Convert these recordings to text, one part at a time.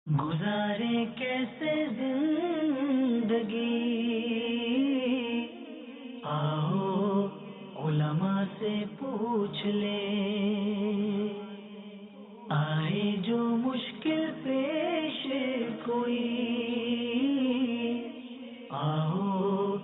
گزارے کیسے زندگی، آؤ علماء سے پوچھ لیں، آئے جو مشکل پیش کوئی، آؤ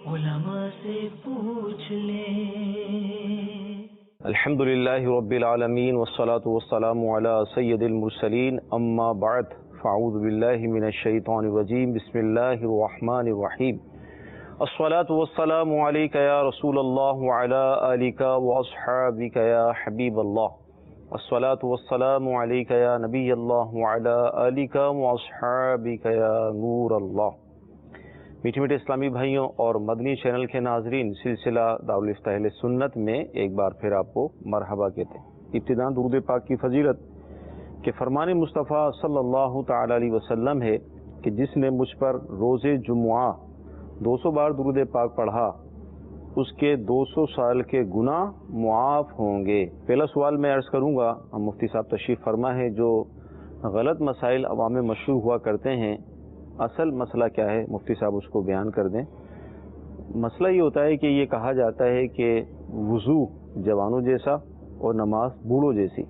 علماء سے پوچھ لیں۔ الحمد للہ رب العالمین والصلاة والسلام علی سید المرسلین، اما بعد فاعوذ باللہ من الشیطان الرجیم، بسم اللہ الرحمن الرحیم۔ الصلاة والسلام علیک یا رسول اللہ وعلی آلک واصحابک یا حبیب اللہ، الصلاة والسلام علیک یا نبی اللہ وعلی آلک واصحابک یا نور اللہ۔ میٹھے میٹھے اسلامی بھائیوں اور مدنی چینل کے ناظرین، سلسلہ دارالفتہ اہل سنت میں ایک بار پھر آپ کو مرحبا کہتے ہیں۔ ابتداء درود پاک کی فضیلت کہ فرمان مصطفیٰ صلی اللہ تعالی علیہ وسلم ہے کہ جس نے مجھ پر روز جمعہ 200 بار درود پاک پڑھا، اس کے 200 سال کے گناہ معاف ہوں گے۔ پہلا سوال میں عرض کروں گا، ہم مفتی صاحب تشریف فرما ہے، جو غلط مسائل عوام میں مشہور ہوا کرتے ہیں، اصل مسئلہ کیا ہے؟ مفتی صاحب اس کو بیان کر دیں۔ مسئلہ یہ ہوتا ہے کہ یہ کہا جاتا ہے کہ وضو جوانوں جیسا اور نماز بوڑھوں جیسی،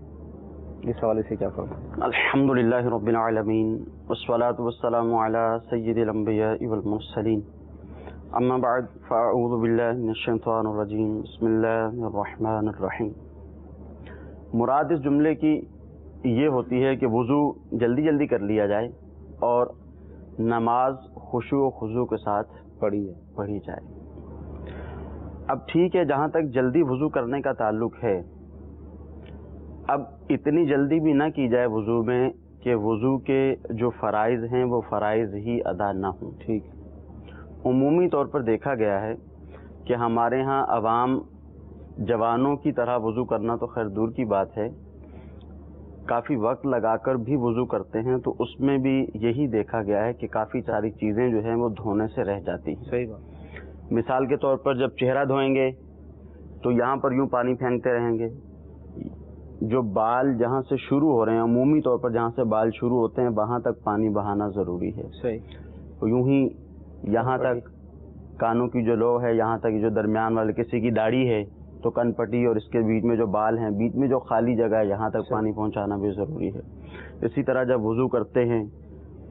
اس حوالے سے کیا فرمائیں؟ الحمدللہ رب العالمین والصلاة والسلام علی سید الانبیاء والمرسلین، اما بعد فاعوذ باللہ من الشیطان الرجیم، بسم اللہ الرحمن الرحیم۔ مراد اس جملے کی یہ ہوتی ہے کہ وضو جلدی جلدی کر لیا جائے اور نماز خشوع و خضوع کے ساتھ پڑھی جائے۔ اب ٹھیک ہے، جہاں تک جلدی وضو کرنے کا تعلق ہے، اب اتنی جلدی بھی نہ کی جائے وضو میں کہ وضو کے جو فرائض ہیں وہ فرائض ہی ادا نہ ہوں۔ ٹھیک، عمومی طور پر دیکھا گیا ہے کہ ہمارے ہاں عوام جوانوں کی طرح وضو کرنا تو خیر دور کی بات ہے، کافی وقت لگا کر بھی وضو کرتے ہیں، تو اس میں بھی یہی دیکھا گیا ہے کہ کافی ساری چیزیں جو ہیں وہ دھونے سے رہ جاتی ہیں۔ صحیح بات۔ مثال کے طور پر جب چہرہ دھوئیں گے تو یہاں پر یوں پانی پھینکتے رہیں گے، جو بال جہاں سے شروع ہو رہے ہیں، عمومی طور پر جہاں سے بال شروع ہوتے ہیں وہاں تک پانی بہانا ضروری ہے۔ صحیح۔ تو یوں ہی یہاں تک کانوں کی جو لو ہے، یہاں تک جو درمیان والے کسی کی داڑھی ہے تو کن پٹی اور اس کے بیچ میں جو بال ہیں، بیچ میں جو خالی جگہ ہے، یہاں تک پانی پہنچانا بھی ضروری ہے۔ اسی طرح جب وضو کرتے ہیں،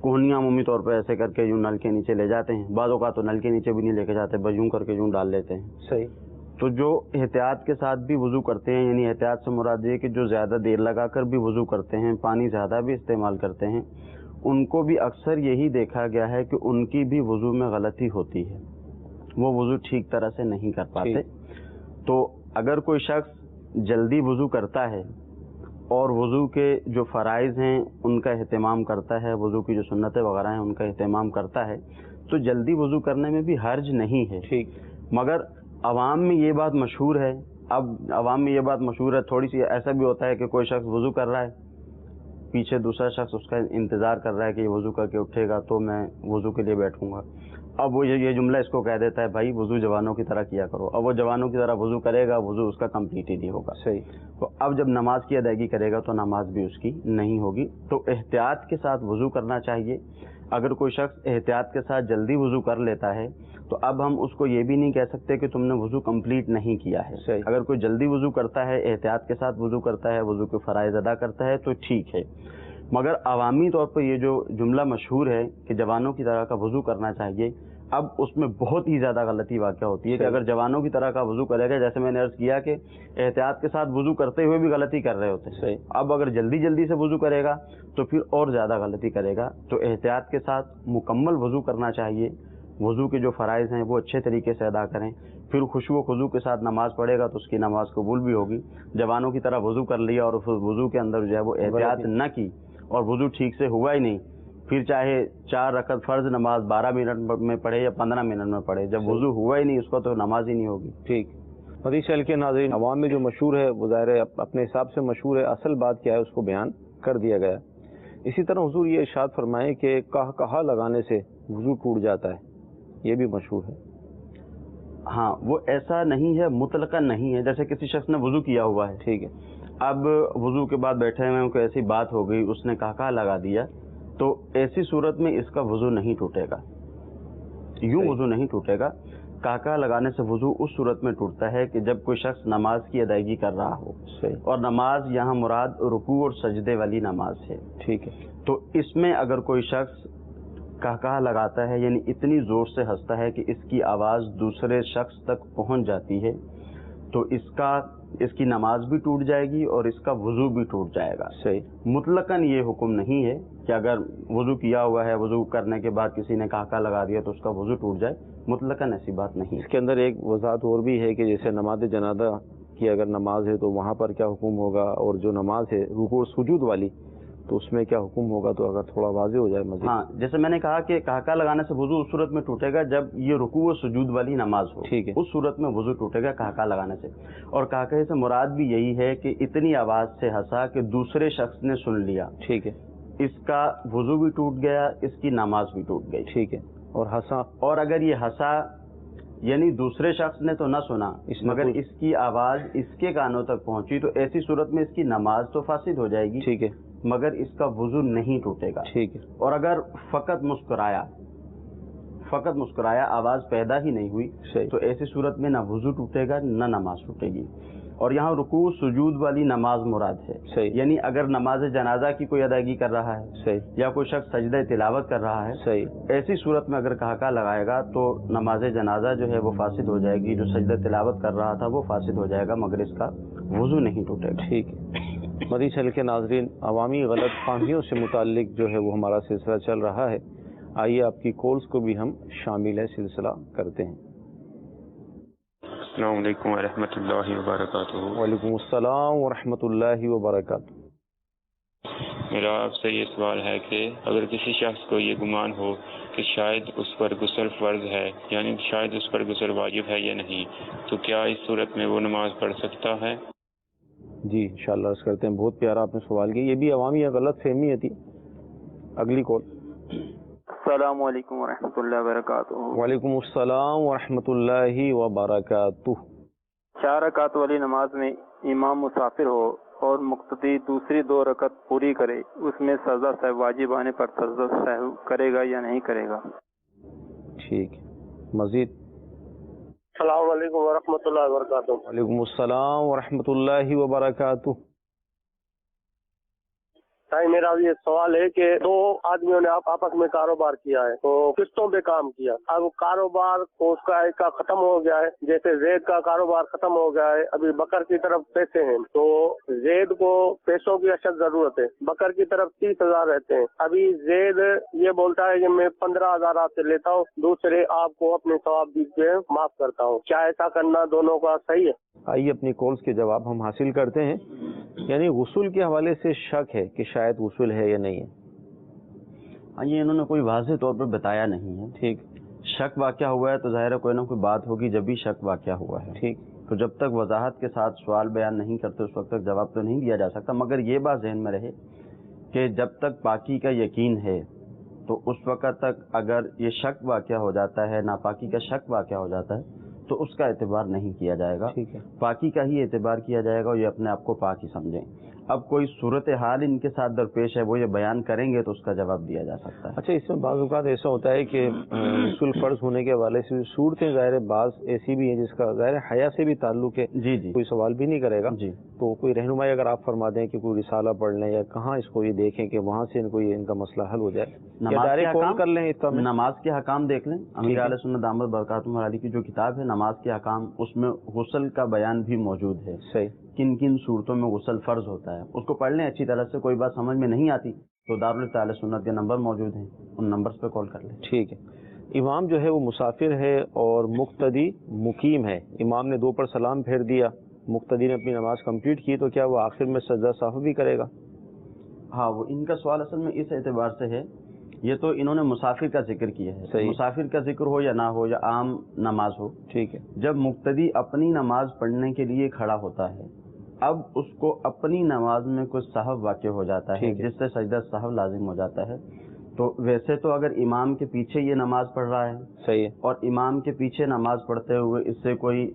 کوہنیاں عمومی طور پر ایسے کر کے یوں نل کے نیچے لے جاتے ہیں، بعض اوقات تو نل کے نیچے بھی نہیں لے کے جاتے، بس یوں کر کے یوں ڈال لیتے ہیں۔ صحیح۔ تو جو احتیاط کے ساتھ بھی وضو کرتے ہیں، یعنی احتیاط سے مراد یہ کہ جو زیادہ دیر لگا کر بھی وضو کرتے ہیں، پانی زیادہ بھی استعمال کرتے ہیں، ان کو بھی اکثر یہی دیکھا گیا ہے کہ ان کی بھی وضو میں غلطی ہوتی ہے، وہ وضو ٹھیک طرح سے نہیں کر پاتے۔ تو اگر کوئی شخص جلدی وضو کرتا ہے اور وضو کے جو فرائض ہیں ان کا اہتمام کرتا ہے، وضو کی جو سنتیں وغیرہ ہیں ان کا اہتمام کرتا ہے، تو جلدی وضو کرنے میں بھی حرج نہیں ہے۔ ٹھیک۔ مگر عوام میں یہ بات مشہور ہے، اب عوام میں یہ بات مشہور ہے، تھوڑی سی ایسا بھی ہوتا ہے کہ کوئی شخص وضو کر رہا ہے، پیچھے دوسرا شخص اس کا انتظار کر رہا ہے کہ یہ وضو کر کے اٹھے گا تو میں وضو کے لیے بیٹھوں گا۔ اب وہ یہ جملہ اس کو کہہ دیتا ہے، بھائی وضو جوانوں کی طرح کیا کرو۔ اب وہ جوانوں کی طرح وضو کرے گا، وضو اس کا کمپلیٹ ہی نہیں ہوگا۔ صحیح۔ تو اب جب نماز کی ادائیگی کرے گا تو نماز بھی اس کی نہیں ہوگی۔ تو احتیاط کے ساتھ وضو کرنا چاہیے۔ اگر کوئی شخص احتیاط کے ساتھ جلدی وضو کر لیتا ہے تو اب ہم اس کو یہ بھی نہیں کہہ سکتے کہ تم نے وضو کمپلیٹ نہیں کیا ہے۔ صحیح۔ اگر کوئی جلدی وضو کرتا ہے، احتیاط کے ساتھ وضو کرتا ہے، وضو کے فرائض ادا کرتا ہے تو ٹھیک ہے۔ مگر عوامی طور پر یہ جو جملہ مشہور ہے کہ جوانوں کی طرح کا وضو کرنا چاہیے، اب اس میں بہت ہی زیادہ غلطی واقع ہوتی ہے کہ اگر جوانوں کی طرح کا وضو کرے گا، جیسے میں نے عرض کیا کہ احتیاط کے ساتھ وضو کرتے ہوئے بھی غلطی کر رہے ہوتے ہیں۔ صحیح۔ اب اگر جلدی جلدی سے وضو کرے گا تو پھر اور زیادہ غلطی کرے گا۔ تو احتیاط کے ساتھ مکمل وضو کرنا چاہیے، وضو کے جو فرائض ہیں وہ اچھے طریقے سے ادا کریں، پھر خشوع و خضوع کے ساتھ نماز پڑھے گا تو اس کی نماز قبول بھی ہوگی۔ جوانوں کی طرح وضو کر لیا اور اس وضو کے اندر جو ہے وہ احتیاط نہ کی اور وضو ٹھیک سے ہوا ہی نہیں، پھر چاہے 4 رکعت فرض نماز 12 منٹ میں پڑھے یا 15 منٹ میں پڑھے، جب وضو ہوا ہی نہیں اس کو تو نماز ہی نہیں ہوگی۔ ٹھیک۔ مدنی چینل کے ناظرین، عوام میں جو مشہور ہے وہ ظاہر ہے اپنے حساب سے مشہور ہے، اصل بات کیا ہے اس کو بیان کر دیا گیا۔ اسی طرح حضور یہ ارشاد فرمائے کہ کہا لگانے سے وضو ٹوٹ جاتا ہے، یہ بھی مشہور ہے۔ ہاں، وہ ایسا نہیں ہے، مطلقاً نہیں ہے۔ جیسے کسی شخص نے وضو کیا ہوا ہے، ٹھیک ہے، اب وضو کے بعد بیٹھے ہوئے کوئی ایسی بات ہو گئی، اس نے کہا لگا دیا، تو ایسی صورت میں اس کا وضو نہیں ٹوٹے گا، یوں وضو نہیں ٹوٹے گا۔ کہکہ لگانے سے وضو اس صورت میں ٹوٹتا ہے کہ جب کوئی شخص نماز کی ادائیگی کر رہا ہو، اور نماز یہاں مراد رکوع اور سجدے والی نماز ہے، ٹھیک ہے، تو اس میں اگر کوئی شخص کہکہ لگاتا ہے، یعنی اتنی زور سے ہنستا ہے کہ اس کی آواز دوسرے شخص تک پہنچ جاتی ہے، تو اس کی نماز بھی ٹوٹ جائے گی اور اس کا وضو بھی ٹوٹ جائے گا۔ صحیح، مطلقاً یہ حکم نہیں ہے کہ اگر وضو کیا ہوا ہے، وضو کرنے کے بعد کسی نے کہکہ لگا دیا تو اس کا وضو ٹوٹ جائے، مطلقاً ایسی بات نہیں۔ اس کے اندر ایک وضاحت اور بھی ہے کہ جیسے نماز جنازہ کی اگر نماز ہے تو وہاں پر کیا حکم ہوگا، اور جو نماز ہے رکوع اور سجود والی تو اس میں کیا حکم ہوگا، تو اگر تھوڑا واضح ہو جائے مزید۔ ہاں، جیسے میں نے کہا کہ کہکہ لگانے سے وضو اس صورت میں ٹوٹے گا جب یہ رکوع و سجود والی نماز ہو، ٹھیک ہے، اس صورت میں وضو ٹوٹے گا کہکہ لگانے سے۔ اور کہکہ سے مراد بھی یہی ہے کہ اتنی آواز سے ہنسا کہ دوسرے شخص نے سن لیا، ٹھیک ہے، اس کا وضو بھی ٹوٹ گیا، اس کی نماز بھی ٹوٹ گئی، ٹھیک ہے۔ اور ہنسا، اور اگر یہ ہنسا یعنی دوسرے شخص نے تو نہ سنا مگر اس کی آواز اس کے کانوں تک پہنچی، تو ایسی صورت میں اس کی نماز تو فاسد ہو جائے گی، ٹھیک ہے، مگر اس کا وضو نہیں ٹوٹے گا، ٹھیک ہے۔ اور اگر فقط مسکرایا آواز پیدا ہی نہیں ہوئی تو ایسی صورت میں نہ وضو ٹوٹے گا نہ نماز ٹوٹے گی۔ اور یہاں رکوع سجود والی نماز مراد ہے، صحیح، یعنی اگر نماز جنازہ کی کوئی ادائیگی کر رہا ہے، صحیح، یا کوئی شخص سجدہ تلاوت کر رہا ہے، صحیح، ایسی صورت میں اگر کہکہ لگائے گا تو نماز جنازہ جو ہے وہ فاسد ہو جائے گی، جو سجدہ تلاوت کر رہا تھا وہ فاسد ہو جائے گا، مگر اس کا وضو نہیں ٹوٹے گا۔ ٹھیک ہے۔ مزید چل کے ناظرین، عوامی غلط فہمیوں سے متعلق جو ہے وہ ہمارا سلسلہ چل رہا ہے، آئیے آپ کی کالز کو بھی ہم شامل ہے سلسلہ کرتے ہیں۔ السلام علیکم ورحمۃ اللہ وبرکاتہ۔ وعلیکم السلام ورحمۃ اللہ وبرکاتہ۔ میرا آپ سے یہ سوال ہے کہ اگر کسی شخص کو یہ گمان ہو کہ شاید اس پر غسل فرض ہے، یعنی شاید اس پر غسل واجب ہے یا نہیں، تو کیا اس صورت میں وہ نماز پڑھ سکتا ہے؟ جی انشاءاللہ عرض کرتے ہیں، بہت پیارا آپ نے سوال کیا، یہ بھی عوامی غلط فہمی تھی۔ اگلی کال۔ السلام علیکم ورحمۃ اللہ وبرکاتہ۔ وعلیکم السلام ورحمۃ اللہ وبرکاتہ۔ 4 رکعت والی نماز میں امام مسافر ہو اور مقتدی دوسری 2 رکعت پوری کرے، اس میں سجدہ سہو واجب آنے پر سجدہ سہو کرے گا یا نہیں کرے گا؟ ٹھیک ہے، مزید۔ السلام علیکم ورحمۃ اللہ وبرکاتہ۔ وعلیکم السلام ورحمۃ اللہ وبرکاتہ۔ میرا یہ سوال ہے کہ 2 آدمیوں نے آپس میں کاروبار کیا ہے تو قسطوں پہ کام کیا، اب کاروبار اس کا ختم ہو گیا ہے، جیسے زید کا کاروبار ختم ہو گیا ہے، ابھی بکر کی طرف پیسے ہیں تو زید کو پیسوں کی اشد ضرورت ہے، بکر کی طرف 30,000 رہتے ہیں، ابھی زید یہ بولتا ہے کہ میں 15,000 آپ سے لیتا ہوں، دوسرے آپ کو اپنے ثواب دیجیے معاف کرتا ہوں، کیا ایسا کرنا دونوں کا صحیح ہے؟ آئیے اپنی کالز کے جواب ہم حاصل کرتے ہیں۔ یعنی غسل کے حوالے سے شک ہے کہ شاید غسل ہے یا نہیں ہے، یہ انہوں نے کوئی واضح طور پر بتایا نہیں ہے، ٹھیک، شک واقع ہوا ہے تو ظاہر ہے کوئی نہ کوئی بات ہوگی جب بھی شک واقع ہوا ہے، ٹھیک، تو جب تک وضاحت کے ساتھ سوال بیان نہیں کرتے اس وقت تک جواب تو نہیں دیا جا سکتا، مگر یہ بات ذہن میں رہے کہ جب تک پاکی کا یقین ہے تو اس وقت تک اگر یہ شک واقع ہو جاتا ہے، ناپاکی کا شک واقع ہو جاتا ہے تو اس کا اعتبار نہیں کیا جائے گا، ٹھیک ہے، پاکی کا ہی اعتبار کیا جائے گا اور یہ اپنے آپ کو پاک ہی سمجھیں۔ اب کوئی صورتحال ان کے ساتھ درپیش ہے وہ یہ بیان کریں گے تو اس کا جواب دیا جا سکتا ہے۔ اچھا، اس میں بعض اوقات ایسا ہوتا ہے کہ غسل فرض ہونے کے حوالے سے صورتیں ظاہر بعض ایسی بھی ہیں جس کا ظاہر حیا سے بھی تعلق ہے، جی جی کوئی سوال بھی نہیں کرے گا، جی، تو کوئی رہنمائی اگر آپ فرما دیں کہ کوئی رسالہ پڑھ لیں یا کہاں اس کو یہ دیکھیں کہ وہاں سے ان کا مسئلہ حل ہو جائے، یا ڈائریکٹ کال کر لیں، نماز کے حکام دیکھ لیں، امیر اہل سنت دامت برکاتہم علی کی جو کتاب ہے نماز کے حکام، اس میں غسل کا بیان بھی موجود ہے، صحیح، کن کن صورتوں میں غسل فرض ہوتا ہے، اس کو پڑھ لیں اچھی طرح سے، کوئی بات سمجھ میں نہیں آتی تو دارالفتہ اہل سنت کے نمبر موجود ہیں، ان نمبرز پہ کال کر لیں۔ ٹھیک ہے۔ امام جو ہے وہ مسافر ہے اور مقتدی مقیم ہے، امام نے 2 پر سلام پھیر دیا، مقتدی نے اپنی نماز کمپلیٹ کی، تو کیا وہ آخر میں سجدہ سہو بھی کرے گا؟ ہاں، وہ ان کا سوال اصل میں اس اعتبار سے ہے، یہ تو انہوں نے مسافر کا ذکر کیا ہے، صحیح، مسافر کا ذکر ہو یا نہ ہو یا عام نماز ہو، ٹھیک ہے، جب مقتدی اپنی نماز پڑھنے کے لیے کھڑا ہوتا ہے اب اس کو اپنی نماز میں کچھ سہو واقع ہو جاتا ہے جس سے سجدہ سہو لازم ہو جاتا ہے، تو ویسے تو اگر امام کے پیچھے یہ نماز پڑھ رہا ہے، صحیح ہے، اور امام کے پیچھے نماز پڑھتے ہوئے اس سے کوئی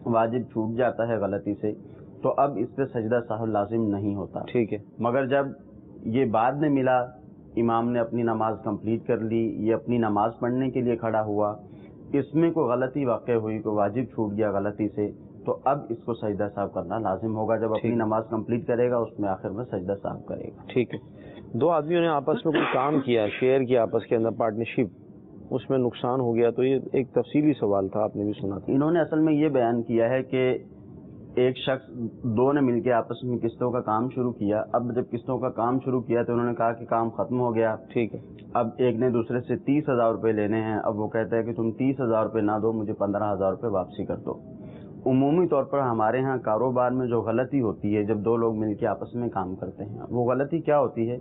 واجب چھوٹ جاتا ہے غلطی سے، تو اب اس پہ سجدہ سہو لازم نہیں ہوتا، ٹھیک ہے، مگر جب یہ بعد میں ملا امام نے اپنی نماز کمپلیٹ کر لی، یہ اپنی نماز پڑھنے کے لیے کھڑا ہوا، اس میں کوئی غلطی واقع ہوئی، کوئی واجب چھوٹ گیا غلطی سے، تو اب اس کو سجدہ صاحب کرنا لازم ہوگا. جب اپنی نماز کمپلیٹ کرے گا اس میں آخر میں سجدہ صاحب کرے گا. ٹھیک ہے. دو آدمیوں نے آپس میں کوئی کام کیا، شیئر کیا آپس کے اندر، پارٹنرشپ، اس میں نقصان ہو گیا، تو یہ ایک تفصیلی سوال تھا، آپ نے بھی سنا تھا. انہوں نے اصل میں یہ بیان کیا ہے کہ ایک شخص، دو نے مل کے آپس میں قسطوں کا کام شروع کیا. اب جب قسطوں کا کام شروع کیا تو انہوں نے کہا کہ کام ختم ہو گیا. ٹھیک ہے. اب ایک نے دوسرے سے 30,000 روپے لینے ہیں. اب وہ کہتا ہے کہ تم 30,000 روپے نہ دو، مجھے 15,000 روپے واپسی کر دو. عمومی طور پر ہمارے ہاں کاروبار میں جو غلطی ہوتی ہے جب دو لوگ مل کے آپس میں کام کرتے ہیں، وہ غلطی کیا ہوتی ہے؟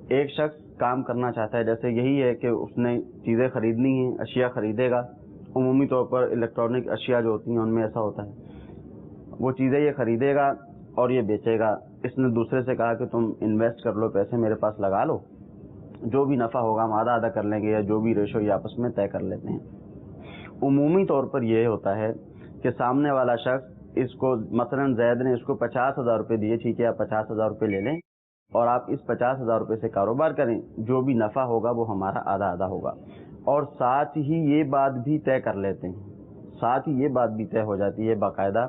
ایک شخص کام کرنا چاہتا ہے، جیسے یہی ہے کہ اس نے چیزیں خریدنی ہیں، اشیاء خریدے گا. عمومی طور پر الیکٹرانک اشیاء جو ہوتی ہیں ان میں ایسا ہوتا ہے، وہ چیزیں یہ خریدے گا اور یہ بیچے گا. اس نے دوسرے سے کہا کہ تم انویسٹ کر لو، پیسے میرے پاس لگا لو، جو بھی نفع ہوگا ہم آدھا آدھا کر لیں گے، یا جو بھی ریشو یہ آپس میں طے کر لیتے ہیں. عمومی طور پر یہ ہوتا ہے کہ سامنے والا شخص اس کو، مثلا زید نے اس کو 50,000 روپے دیے، ٹھیک ہے آپ 50,000 روپے لے لیں اور آپ اس 50,000 روپے سے کاروبار کریں، جو بھی نفع ہوگا وہ ہمارا آدھا آدھا ہوگا. اور ساتھ ہی یہ بات بھی طے کر لیتے ہیں، ساتھ ہی یہ بات بھی طے ہو جاتی ہے باقاعدہ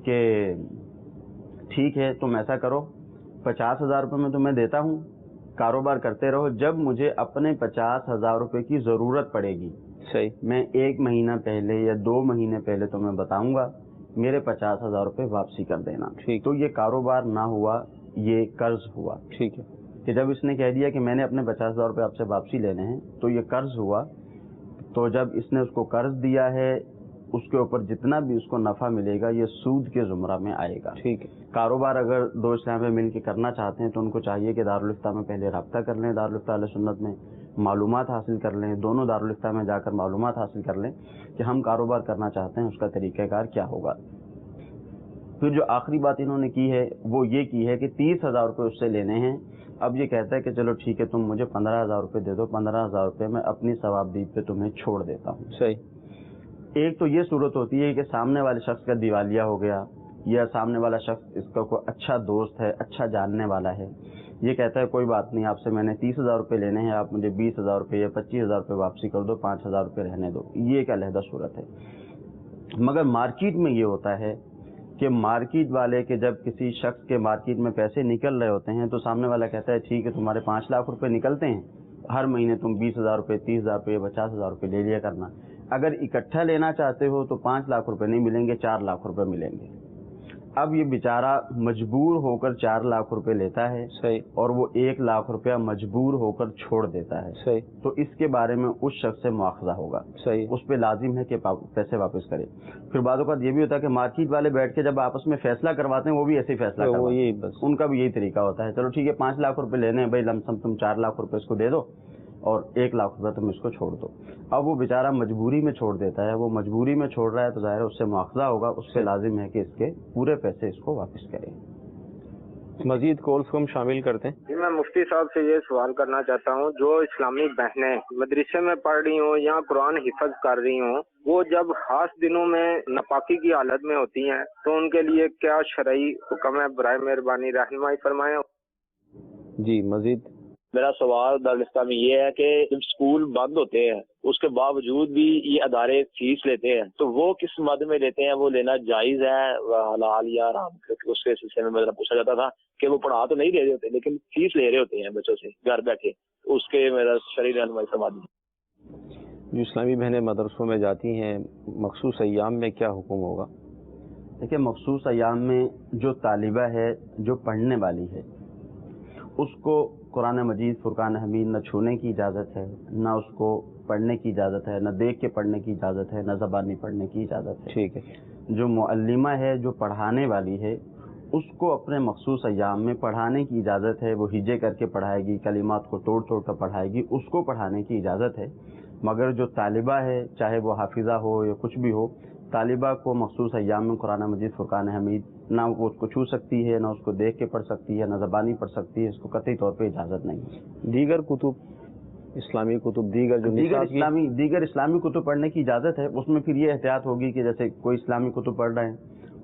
کہ ٹھیک ہے تم ایسا کرو، 50,000 روپے میں تمہیں دیتا ہوں، کاروبار کرتے رہو، جب مجھے اپنے 50,000 روپے کی ضرورت پڑے گی، صحیح، میں 1 مہینہ پہلے یا 2 مہینے پہلے تمہیں بتاؤں گا، میرے 50,000 روپے واپسی کر دینا. ٹھیک. تو یہ کاروبار نہ ہوا، یہ قرض ہوا. ٹھیک ہے. کہ جب اس نے کہہ دیا کہ میں نے اپنے 50,000 روپے آپ سے واپسی لینے ہیں تو یہ قرض ہوا. تو جب اس نے اس کو قرض دیا ہے، اس کے اوپر جتنا بھی اس کو نفع ملے گا یہ سود کے زمرہ میں آئے گا. ٹھیک ہے. کاروبار اگر دو اسلامیہ مل کے کرنا چاہتے ہیں تو ان کو چاہیے کہ دارالفتہ میں پہلے رابطہ کر لیں، دارالفتہ اہل سنت میں معلومات حاصل کر لیں، دونوں دارالفتہ میں جا کر معلومات حاصل کر لیں کہ ہم کاروبار کرنا چاہتے ہیں، اس کا طریقہ کار کیا ہوگا. پھر جو آخری بات انہوں نے کی ہے وہ یہ کی ہے کہ 30,000 روپے اس سے لینے ہیں. اب یہ کہتا ہے کہ چلو ٹھیک ہے تم مجھے 15,000 روپے دے دو، 15,000 روپے میں اپنی ثوابدید پہ تمہیں چھوڑ دیتا ہوں. صحیح. ایک تو یہ صورت ہوتی ہے کہ سامنے والے شخص کا دیوالیہ ہو گیا، یا سامنے والا شخص اس کا کوئی اچھا دوست ہے، اچھا جاننے والا ہے، یہ کہتا ہے کوئی بات نہیں، آپ سے میں نے 30,000 روپے لینے ہیں، آپ مجھے 20,000 روپے یا 25,000 روپے واپسی کر دو، 5,000 روپے رہنے دو. یہ ایک علیحدہ صورت ہے. مگر مارکیٹ میں یہ ہوتا ہے کہ مارکیٹ والے کے جب کسی شخص کے مارکیٹ میں پیسے نکل رہے ہوتے ہیں تو سامنے والا کہتا ہے ٹھیک ہے تمہارے 5 لاکھ روپے نکلتے ہیں، ہر مہینے تم 20,000 روپے، 30,000 روپے، 50,000 روپے لے لیا کرنا. اگر اکٹھا لینا چاہتے ہو تو 5 لاکھ روپے نہیں ملیں گے، 4 لاکھ روپے ملیں گے. اب یہ بیچارہ مجبور ہو کر 4 لاکھ روپے لیتا ہے. صحیح. اور وہ 1 لاکھ روپیہ مجبور ہو کر چھوڑ دیتا ہے. صحیح. تو اس کے بارے میں اس شخص سے مواخذہ ہوگا. صحیح. اس پہ لازم ہے کہ پیسے واپس کرے. پھر بعض اوقات یہ بھی ہوتا ہے کہ مارکیٹ والے بیٹھ کے جب آپس میں فیصلہ کرواتے ہیں وہ بھی ایسے ہی فیصلہ کرواتے ہیں، بس ان کا بھی یہی طریقہ ہوتا ہے، چلو ٹھیک ہے 5 لاکھ روپے لینے ہیں بھائی، لم سم تم 4 لاکھ روپے اس کو دے دو اور 1 لاکھ روپے تم اس کو چھوڑ دو. اب وہ بیچارہ مجبوری میں چھوڑ دیتا ہے، وہ مجبوری میں چھوڑ رہا ہے تو ظاہر ہے اس سے مواخذہ ہوگا، اس سے لازم ہے کہ اس کے پورے پیسے اس کو واپس کرے. مزید کالز کو ہم شامل کرتے ہیں. جی میں مفتی صاحب سے یہ سوال کرنا چاہتا ہوں، جو اسلامی بہنیں مدرسے میں پڑھ رہی ہوں یا قرآن حفظ کر رہی ہوں، وہ جب خاص دنوں میں ناپاکی کی حالت میں ہوتی ہیں تو ان کے لیے کیا شرعی حکم ہے؟ برائے مہربانی رہنمائی فرمائیں. جی مزید. میرا سوال دارالفتہ میں یہ ہے کہ جب اسکول بند ہوتے ہیں اس کے باوجود بھی یہ ادارے فیس لیتے ہیں، تو وہ کس مد میں لیتے ہیں؟ وہ لینا جائز ہے حلال یا حرام؟ اس کے سلسلے میں میرا پوچھا جاتا تھا کہ وہ پڑھا تو نہیں رہے ہوتے لیکن فیس لے رہے ہوتے ہیں بچوں سے گھر بیٹھے، اس کے میرا شرعی رہنمائی فرما دیجیے. جو اسلامی بہنیں مدرسوں میں جاتی ہیں مخصوص ایام میں کیا حکم ہوگا؟ دیکھیں مخصوص ایام میں جو طالبہ ہے، جو پڑھنے والی ہے، اس کو قرآن مجید فرقان حمید نہ چھونے کی اجازت ہے، نہ اس کو پڑھنے کی اجازت ہے، نہ دیکھ کے پڑھنے کی اجازت ہے، نہ زبانی پڑھنے کی اجازت ہے. ٹھیک ہے. جو معلمہ ہے، جو پڑھانے والی ہے، اس کو اپنے مخصوص ایام میں پڑھانے کی اجازت ہے. وہ ہجے کر کے پڑھائے گی، کلمات کو توڑ توڑ کر پڑھائے گی، اس کو پڑھانے کی اجازت ہے. مگر جو طالبہ ہے، چاہے وہ حافظہ ہو یا کچھ بھی ہو، طالبہ کو مخصوص ایام میں قرآن مجید فرقان حمید نہ وہ اس کو چھو سکتی ہے، نہ اس کو دیکھ کے پڑھ سکتی ہے، نہ زبانی پڑھ سکتی ہے، اس کو قطعی طور پہ اجازت نہیں ہے. دیگر کتب، اسلامی کتب، دیگر اسلامی کتب پڑھنے کی اجازت ہے. اس میں پھر یہ احتیاط ہوگی کہ جیسے کوئی اسلامی کتب پڑھ رہے ہیں،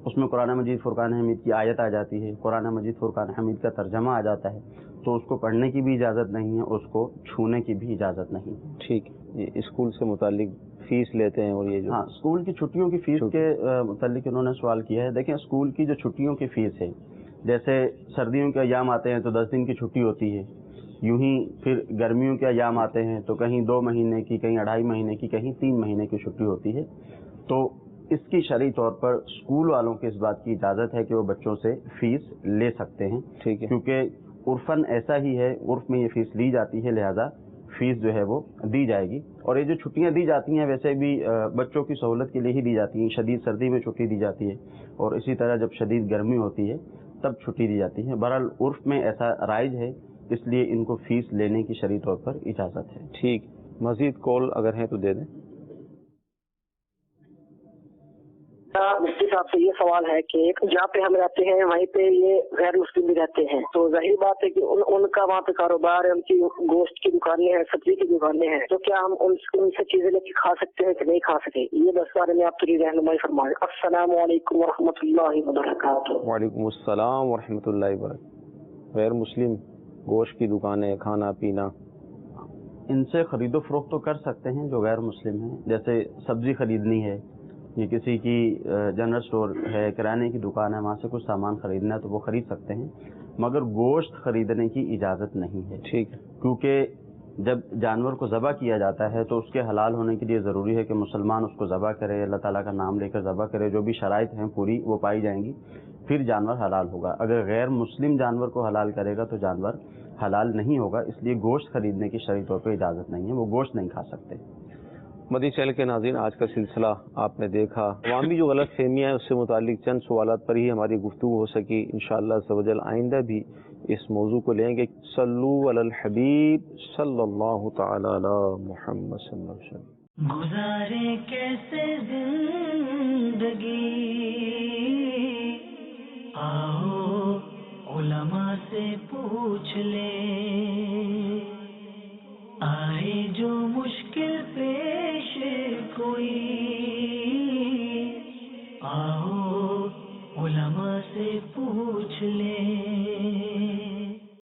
اس میں قرآن مجید فرقان حمید کی آیت آ جاتی ہے، قرآن مجید فرقان حمید کا ترجمہ آ جاتا ہے، تو اس کو پڑھنے کی بھی اجازت نہیں ہے، اس کو چھونے کی بھی اجازت نہیں۔ ٹھیک، یہ اسکول سے متعلق فیس لیتے ہیں اور یہ جو ہاں، اسکول کی چھٹیوں کی فیس کے متعلق انہوں نے سوال کیا ہے۔ دیکھیں، اسکول کی جو چھٹیوں کی فیس ہے، جیسے سردیوں کے ایام آتے ہیں تو 10 دن کی چھٹی ہوتی ہے، یوں ہی پھر گرمیوں کے ایام آتے ہیں تو کہیں 2 مہینے کی، کہیں 2.5 مہینے کی، کہیں 3 مہینے کی چھٹی ہوتی ہے۔ تو اس کی شرعی طور پر اسکول والوں کی اس بات کی اجازت ہے کہ وہ بچوں سے فیس لے سکتے ہیں، ٹھیک ہے، کیونکہ عرفاً ایسا ہی ہے، عرف میں یہ فیس لی جاتی ہے، لہذا فیس جو ہے وہ دی جائے گی۔ اور یہ جو چھٹیاں دی جاتی ہیں ویسے بھی بچوں کی سہولت کے لیے ہی دی جاتی ہیں۔ شدید سردی میں چھٹی دی جاتی ہے اور اسی طرح جب شدید گرمی ہوتی ہے تب چھٹی دی جاتی ہے۔ بہرحال عرف میں ایسا رائج ہے، اس لیے ان کو فیس لینے کی شرعی طور پر اجازت ہے۔ ٹھیک، مزید کال اگر ہیں تو دے دیں۔ مفتی صاحب سے یہ سوال ہے کہ جہاں پہ ہم رہتے ہیں وہیں پہ یہ غیر مسلم بھی رہتے ہیں، تو ظاہر بات ہے کہ ان کا وہاں پہ کاروبار ہے، ان کی گوشت کی دکانیں ہیں، سبزی کی دکانیں ہیں، تو کیا ہم ان سے چیزیں لے کے کھا سکتے ہیں کہ نہیں کھا سکتے؟ یہ بس بارے میں آپ تھوڑی رہنمائی فرمائیں۔ السلام علیکم ورحمۃ اللہ وبرکاتہ۔ وعلیکم السلام ورحمۃ اللہ وبرکاتہ۔ غیر مسلم گوشت کی دکانیں، کھانا پینا، ان سے خرید و فروخت تو کر سکتے ہیں جو غیر مسلم ہیں، جیسے سبزی خریدنی ہے، یہ کسی کی جنرل اسٹور ہے، کرانے کی دکان ہے، وہاں سے کچھ سامان خریدنا ہے تو وہ خرید سکتے ہیں، مگر گوشت خریدنے کی اجازت نہیں ہے۔ ٹھیک ہے، کیونکہ جب جانور کو ذبح کیا جاتا ہے تو اس کے حلال ہونے کے لیے ضروری ہے کہ مسلمان اس کو ذبح کرے، اللہ تعالیٰ کا نام لے کر ذبح کرے، جو بھی شرائط ہیں پوری وہ پائی جائیں گی، پھر جانور حلال ہوگا۔ اگر غیر مسلم جانور کو حلال کرے گا تو جانور حلال نہیں ہوگا، اس لیے گوشت خریدنے کی شرعی طور پہ اجازت نہیں ہے، وہ گوشت نہیں کھا سکتے۔ مدنی چینل کے ناظرین، آج کا سلسلہ آپ نے دیکھا، عوامی جو غلط فہمیاں ہیں اس سے متعلق چند سوالات پر ہی ہماری گفتگو ہو سکی۔ انشاءاللہ عز و جل آئندہ بھی اس موضوع کو لیں گے۔ صلو علی الحبیب صلی اللہ تعالی علی محمد صلی اللہ علیہ وسلم۔ گزارے کیسے زندگی، آؤ علماء سے پوچھ لیں، آئے جو مشکل پیش کوئی